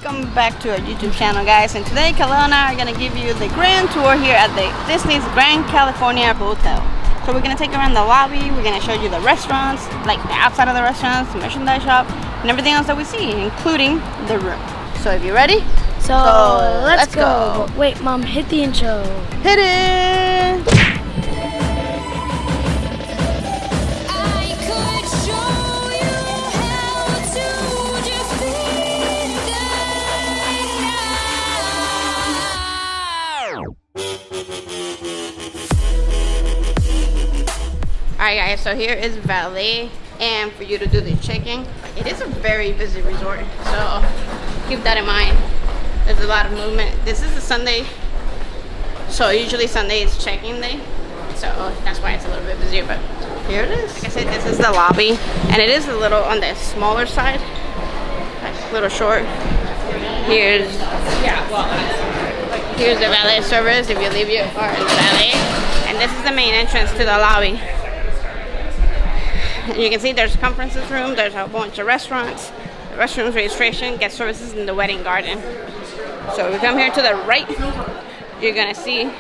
welcome back to our YouTube channel, guys. And today Khalil and I are going to give you the grand tour here at the Disney's Grand California Hotel. So we're going to take you around the lobby, we're going to show you the restaurants, like the outside of the restaurants, the merchandise shop, and everything else that we see, including the room. So if you're ready, so let's go. Wait, Mom, hit the intro. Hit it! Alright guys, so here is valet, and for you to do the check-in. It is a very busy resort, so keep that in mind. There's a lot of movement. This is a Sunday, so usually Sunday is check-in day, so that's why it's a little bit busier, but here it is. Like I said, this is the lobby, and it is a little on the smaller side, like a little short. Here's the valet service if you leave your car in the valet, and this is the main entrance to the lobby. You can see there's a conferences room, there's a bunch of restaurants, the restrooms, registration, guest services, and the wedding garden. So if we come here to the right, you're gonna see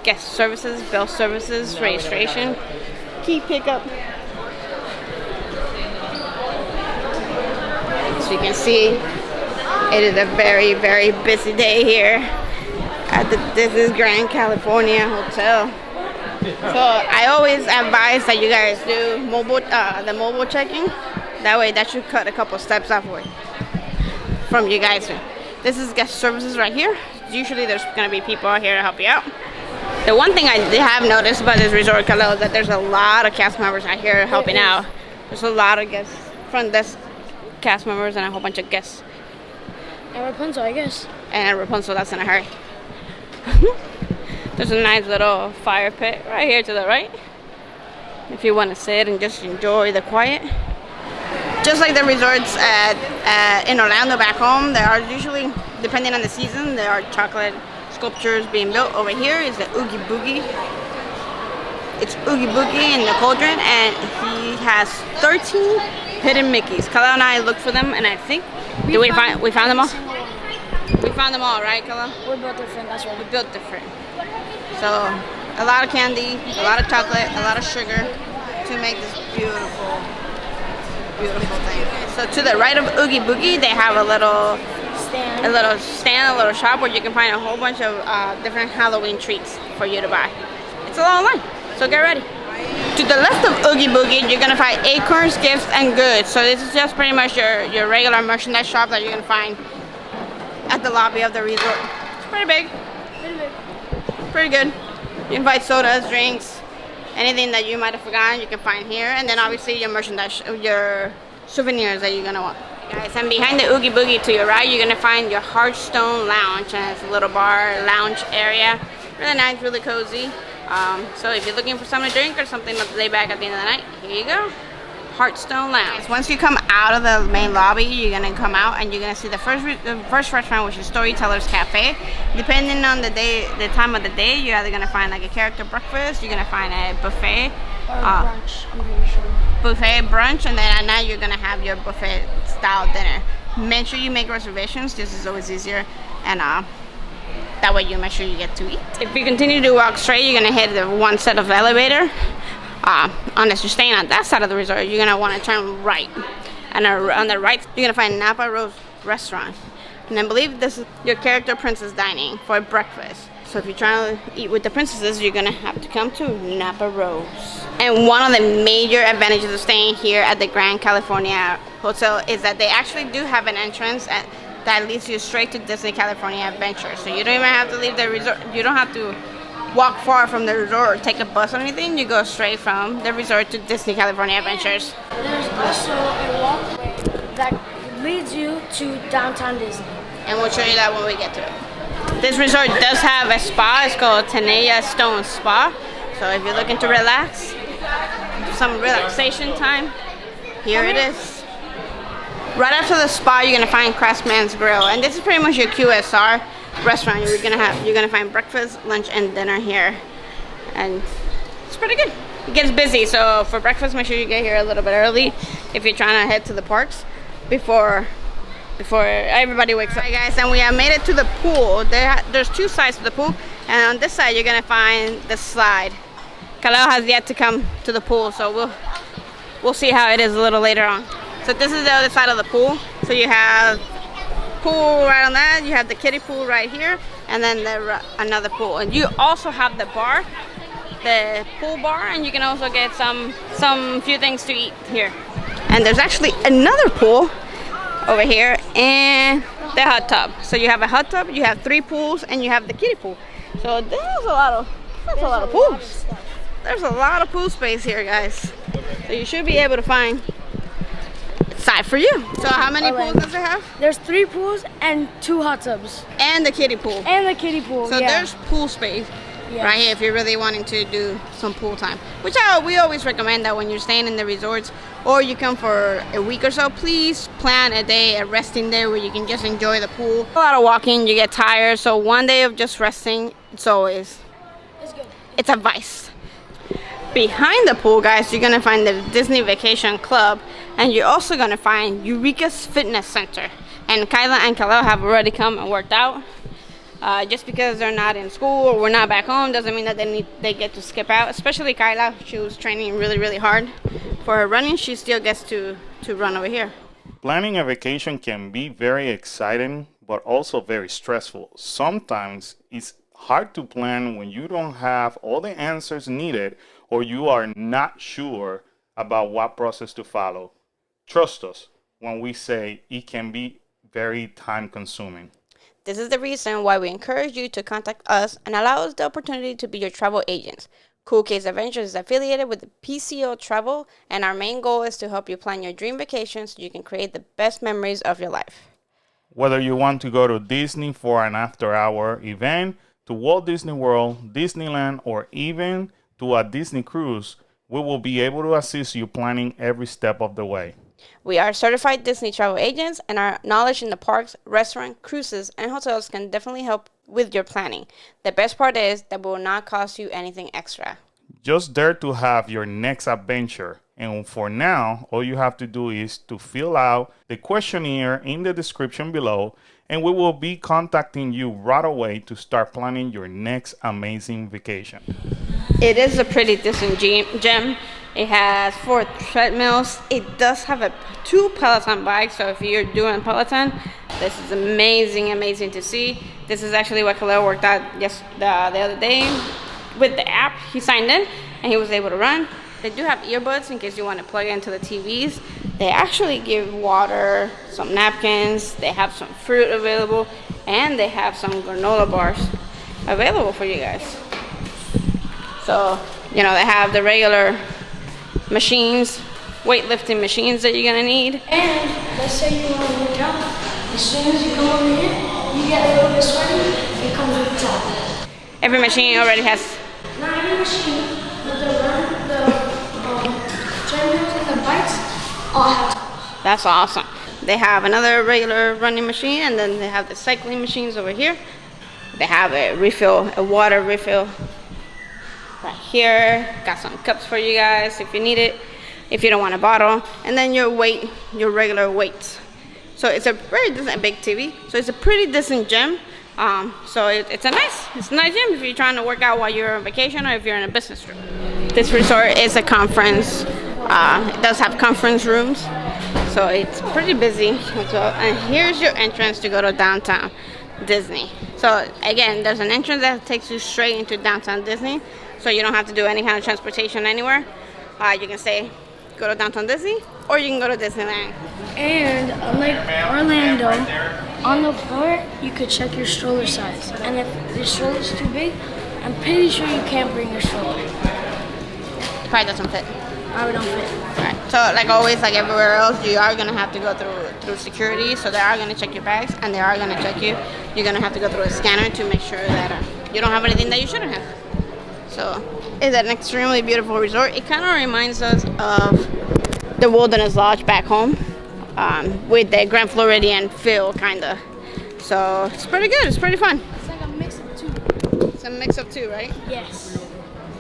guest services, bill services, registration, key pickup. So you can see it is a very, very busy day here at the Disney's Grand California Hotel. So I always advise that you guys do the mobile checking. That way that should cut a couple steps off from you guys. This is guest services right here. Usually there's going to be people out here to help you out. The one thing I have noticed about this resort, Khalil, is that there's a lot of cast members out here helping out. There's a lot of guests, front desk cast members, and a whole bunch of guests. And Rapunzel, I guess. And Rapunzel, that's in a hurry. There's a nice little fire pit right here to the right, if you want to sit and just enjoy the quiet. Just like the resorts in Orlando back home, there are usually, depending on the season, there are chocolate sculptures being built. Over here is the Oogie Boogie. It's Oogie Boogie in the cauldron, and he has 13 hidden Mickeys. Khalil and I looked for them, and I think we found them all. We found them all, right, Khalil? We built different, that's right. We built different. So, a lot of candy, a lot of chocolate, a lot of sugar to make this beautiful, beautiful thing. So to the right of Oogie Boogie, they have a little shop where you can find a whole bunch of different Halloween treats for you to buy. It's a long line, so get ready. To the left of Oogie Boogie, you're gonna find Acorns, Gifts, and Goods. So this is just pretty much your regular merchandise shop that you're gonna find at the lobby of the resort. It's pretty big. Pretty good. You can buy sodas, drinks, anything that you might have forgotten, you can find here. And then obviously your merchandise, your souvenirs that you're gonna want. Guys, and behind the Oogie Boogie to your right, you're gonna find your Hearthstone Lounge, and it's a little bar lounge area. Really nice, really cozy. So if you're looking for something to drink or something to lay back at the end of the night, here you go. Hearthstone Lounge. Once you come out of the main lobby, you're gonna come out and you're gonna see the first restaurant, which is Storyteller's Cafe. Depending on the time of the day, you're either gonna find like a character breakfast, you're gonna find a buffet, or brunch. I'm pretty sure. Buffet brunch, and then at night you're gonna have your buffet style dinner. Make sure you make reservations. This is always easier, and that way you make sure you get to eat. If you continue to walk straight, you're gonna hit the one set of elevator. Unless you're staying on that side of the resort, you're gonna want to turn right, and on the right you're gonna find Napa Rose Restaurant, and I believe this is your character princess dining for breakfast. So if you're trying to eat with the princesses, you're gonna have to come to Napa Rose. And one of the major advantages of staying here at the Grand California Hotel is that they actually do have an entrance that leads you straight to Disney California Adventure. So you don't even have to leave the resort. You don't have to walk far from the resort or take a bus or anything. You go straight from the resort to Disney California Adventures. There's also a walkway that leads you to downtown Disney. And we'll show you that when we get to it. This resort does have a spa. It's called Tenaya Stone Spa. So if you're looking to relax, some relaxation time, here it is. Right after the spa, you're gonna find Craftsman's Grill, and this is pretty much your QSR restaurant. You're gonna find breakfast, lunch, and dinner here, and it's pretty good. It gets busy, so for breakfast, make sure you get here a little bit early if you're trying to head to the parks before before everybody wakes up. Alright guys, and we have made it to the pool. There's two sides to the pool, and on this side you're gonna find the slide. Kaleo has yet to come to the pool, so we'll see how it is a little later on. So this is the other side of the pool. So you have pool right on that, you have the kiddie pool right here, and then another pool. And you also have the bar, the pool bar, and you can also get some few things to eat here. And there's actually another pool over here and the hot tub. So you have a hot tub, you have 3 pools, and you have the kiddie pool. So there's a lot of pools. There's a lot of pool space here, guys. So you should be able to find side for you. So how many pools does it have? There's 3 pools and 2 hot tubs. And the kiddie pool. And the kiddie pool, So there's pool space right here if you're really wanting to do some pool time. Which we always recommend that when you're staying in the resorts or you come for a week or so, please plan a day, a resting day where you can just enjoy the pool. A lot of walking, you get tired, so one day of just resting, it's good. It's a vice. Behind the pool, guys, you're gonna find the Disney Vacation Club, and you're also gonna find Eureka's Fitness Center. And Kyla and Kaleo have already come and worked out. Just because they're not in school or we're not back home doesn't mean that they get to skip out. Especially Kyla, she was training really hard for her running. She still gets to run over here. Planning a vacation can be very exciting, but also very stressful. Sometimes it's hard to plan when you don't have all the answers needed or you are not sure about what process to follow. Trust us when we say it can be very time consuming. This is the reason why we encourage you to contact us and allow us the opportunity to be your travel agents. Cool Case Adventures is affiliated with PCO Travel, and our main goal is to help you plan your dream vacation so you can create the best memories of your life. Whether you want to go to Disney for an after-hour event, to Walt Disney World, Disneyland, or even to a Disney cruise, we will be able to assist you planning every step of the way. We are certified Disney travel agents, and our knowledge in the parks, restaurants, cruises, and hotels can definitely help with your planning. The best part is that it will not cost you anything extra. Just dare to have your next adventure. And for now, all you have to do is to fill out the questionnaire in the description below, and we will be contacting you right away to start planning your next amazing vacation. It is a pretty decent gym. It has 4 treadmills. It does have 2 Peloton bikes, so if you're doing Peloton, this is amazing to see. This is actually what Kaleo worked out the other day with the app. He signed in and he was able to run. They do have earbuds in case you want to plug into the TVs. They actually give water, some napkins, they have some fruit available, and they have some granola bars available for you guys. So, they have the regular machines, weightlifting machines that you're gonna need. And let's say you want to work out. As soon as you come over here, you get a little bit sweaty, it comes with the top. Every machine already has. Not every machine, but the treadmills and the bikes all have tops. That's awesome. They have another regular running machine, and then they have the cycling machines over here. They have a water refill right here. Got some cups for you guys if you need it, if you don't want a bottle. And then your regular weights. So it's a very decent big TV. So it's a pretty decent gym. So it's a nice gym if you're trying to work out while you're on vacation or if you're in a business trip. This resort is a conference. It does have conference rooms. So it's pretty busy as well. And here's your entrance to go to downtown Disney. So again, there's an entrance that takes you straight into downtown Disney. So you don't have to do any kind of transportation anywhere. You can go to downtown Disney, or you can go to Disneyland. And unlike Orlando, on the floor, you could check your stroller size. And if your stroller's too big, I'm pretty sure you can't bring your stroller. It probably doesn't fit. Probably don't fit. Right. So like always, like everywhere else, you are gonna have to go through security. So they are gonna check your bags, and they are gonna check you. You're gonna have to go through a scanner to make sure that you don't have anything that you shouldn't have. So it's an extremely beautiful resort. It kind of reminds us of the Wilderness Lodge back home, with the Grand Floridian feel, kind of. So it's pretty good. It's pretty fun. It's like a mix of 2. It's a mix of 2, right? Yes.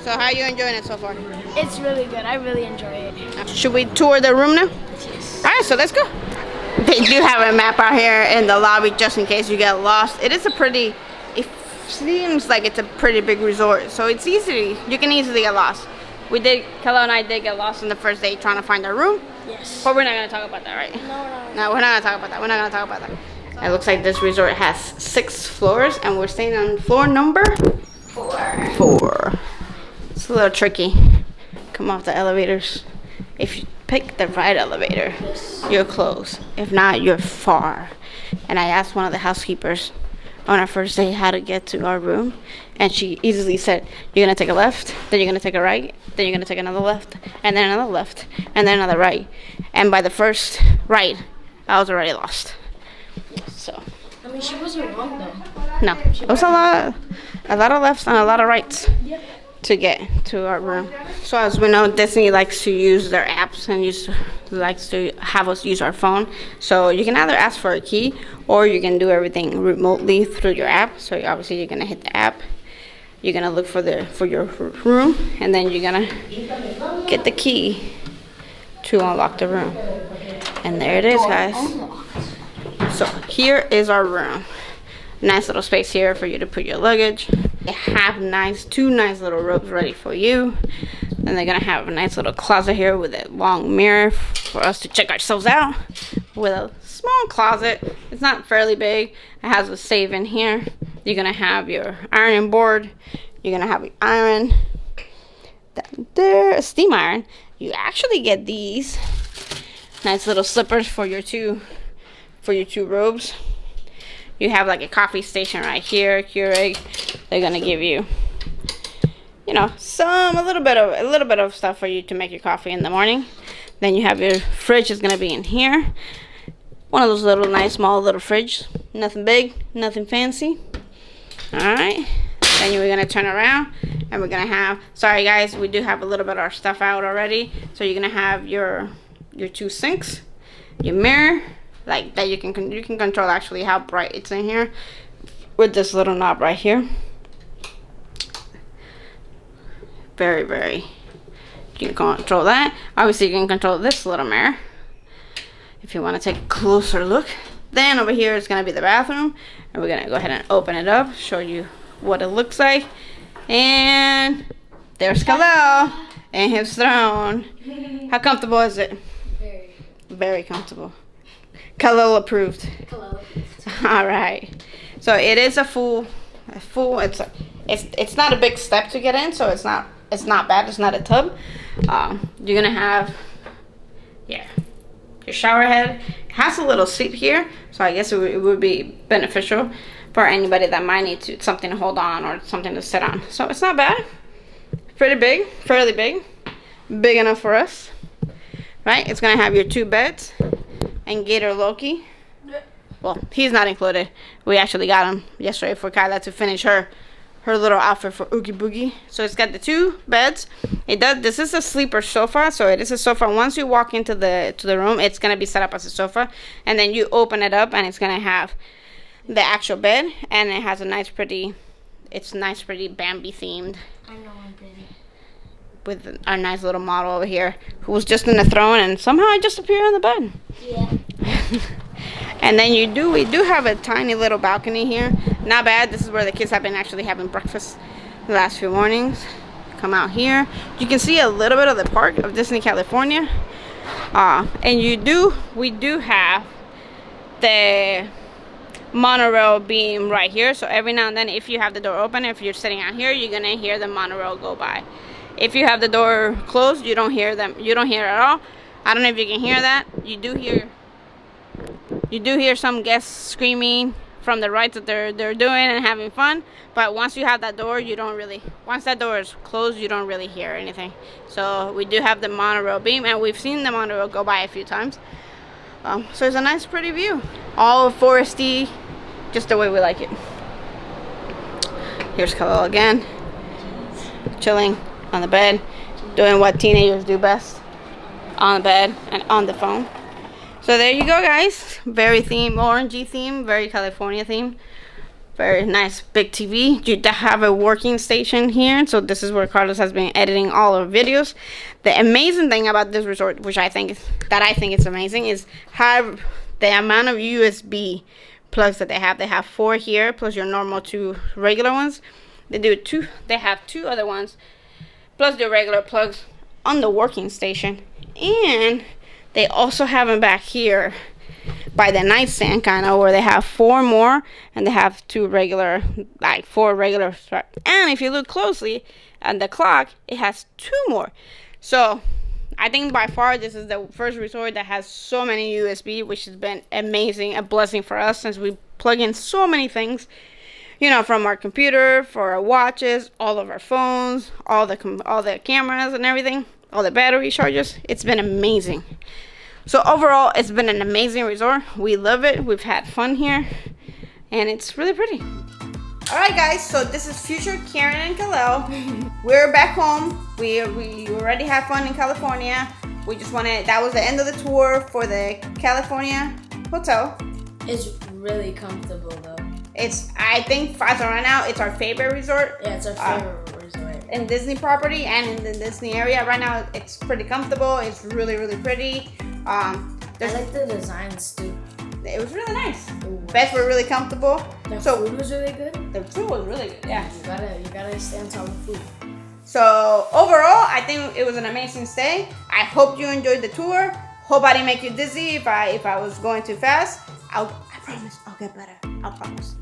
So how are you enjoying it so far? It's really good. I really enjoy it. Should we tour the room now? Yes. All right, so let's go. They do have a map out here in the lobby just in case you get lost. It seems like it's a pretty big resort, so it's easy. You can easily get lost. Kella and I did get lost on the first day trying to find our room. Yes. But we're not gonna talk about that, right? No, we're not gonna talk about that. We're not gonna talk about that. It looks like this resort has 6 floors, and we're staying on floor number 4. It's a little tricky. Come off the elevators. If you pick the right elevator, you're close. If not, you're far. And I asked one of the housekeepers on our first day how to get to our room, and she easily said, you're gonna take a left, then you're gonna take a right, then you're gonna take another left, and then another left, and then another right. And by the first right, I was already lost. So I mean, she wasn't wrong though. no, it was a lot of lefts and a lot of rights to get to our room. So as we know, Disney likes to use their apps and likes to have us use our phone. So you can either ask for a key or you can do everything remotely through your app. So obviously you're gonna hit the app, you're gonna look for your room, and then you're gonna get the key to unlock the room. And there it is, guys. So here is our room. Nice little space here for you to put your luggage. They have two nice little robes ready for you. And they're gonna have a nice little closet here with a long mirror for us to check ourselves out. With a small closet. It's not fairly big. It has a save in here. You're gonna have your ironing board. You're gonna have your iron. Down there, a steam iron. You actually get these nice little slippers for your two robes. You have like a coffee station right here, Keurig. They're gonna give you, you know, a little bit of stuff for you to make your coffee in the morning. Then you have your fridge is gonna be in here. One of those little nice small little fridge. Nothing big, nothing fancy. All right. Then we're gonna turn around and we're gonna have. Sorry guys, we do have a little bit of our stuff out already. So you're gonna have your 2 sinks, your mirror. Like that you can control actually how bright it's in here with this little knob right here. Very, very, you can control that. Obviously you can control this little mirror if you want to take a closer look. Then over here is going to be the bathroom, and we're going to go ahead and open it up, show you what it looks like. And there's Khalil and his throne. How comfortable is it? Very. Very comfortable. Khalil approved. All right. So it is a full. It's not a big step to get in, so it's not bad. It's not a tub. You're gonna have, yeah, your shower head. It has a little seat here, so I guess it would be beneficial for anybody that might need something to hold on or something to sit on. So it's not bad. Pretty big, fairly big enough for us, right? It's gonna have your 2 beds. And Gator Loki. Well, he's not included. We actually got him yesterday for Kyla to finish her little outfit for Oogie Boogie. So it's got the 2 beds. This is a sleeper sofa, so it is a sofa. Once you walk into the room, it's gonna be set up as a sofa, and then you open it up, and it's gonna have the actual bed, and it has a nice, pretty Bambi themed. I know I'm pretty. With our nice little model over here who was just in the throne and somehow I just appeared on the bed. Yeah. And then we do have a tiny little balcony here. Not bad. This is where the kids have been actually having breakfast the last few mornings. Come out here. You can see a little bit of the park of Disney California. And we do have the monorail beam right here. So every now and then, if you have the door open, if you're sitting out here, you're gonna hear the monorail go by. If you have the door closed, you don't hear them. You don't hear it at all. I don't know if you can hear that. You do hear some guests screaming from the rides that they're doing and having fun. But once you have that door, once that door is closed, you don't really hear anything. So we do have the monorail beam, and we've seen the monorail go by a few times. So it's a nice, pretty view. All foresty, just the way we like it. Here's Khalil again, chilling on the bed, doing what teenagers do best, on the bed and on the phone. So there you go, guys. Very orangey theme, very California theme. Very nice big TV. You have a working station here, so this is where Carlos has been editing all our videos. The amazing thing about this resort, which I think is amazing, is how the amount of USB plugs that they have 4 here plus your normal 2 regular ones. They have 2 other ones plus the regular plugs on the working station, and they also have them back here by the nightstand kind of, where they have 4 more, and they have 2 regular, like 4 regular straps. And if you look closely at the clock, it has 2 more. So I think by far this is the first resort that has so many USB, which has been amazing, a blessing for us, since we plug in so many things, you know, from our computer, for our watches, all of our phones, all the cameras and everything, all the battery chargers. It's been amazing. So overall, it's been an amazing resort. We love it. We've had fun here, and it's really pretty. All right, guys. So this is future Karen and Kalel. We're back home. We already had fun in California. We just wanted. That was the end of the tour for the California hotel. It's really comfortable though. I think as of right now, it's our favorite resort. Yeah, it's our favorite resort. In Disney property and in the Disney area. Right now, it's pretty comfortable. It's really, really pretty. I like the designs too. It was really nice. Beds were really comfortable. The food was really good. The food was really good. Yeah. You gotta stay on top of food. So overall, I think it was an amazing stay. I hope you enjoyed the tour. Hope I didn't make you dizzy if I was going too fast. I promise I'll get better. I promise.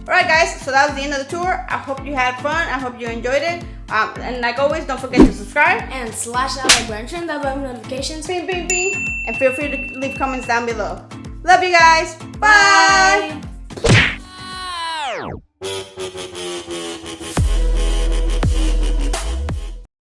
Alright guys, so that was the end of the tour. I hope you had fun. I hope you enjoyed it. And like always, don't forget to subscribe. And slash out like grandeur and double notifications. Bing, bing, bing. And feel free to leave comments down below. Love you guys. Bye. Bye.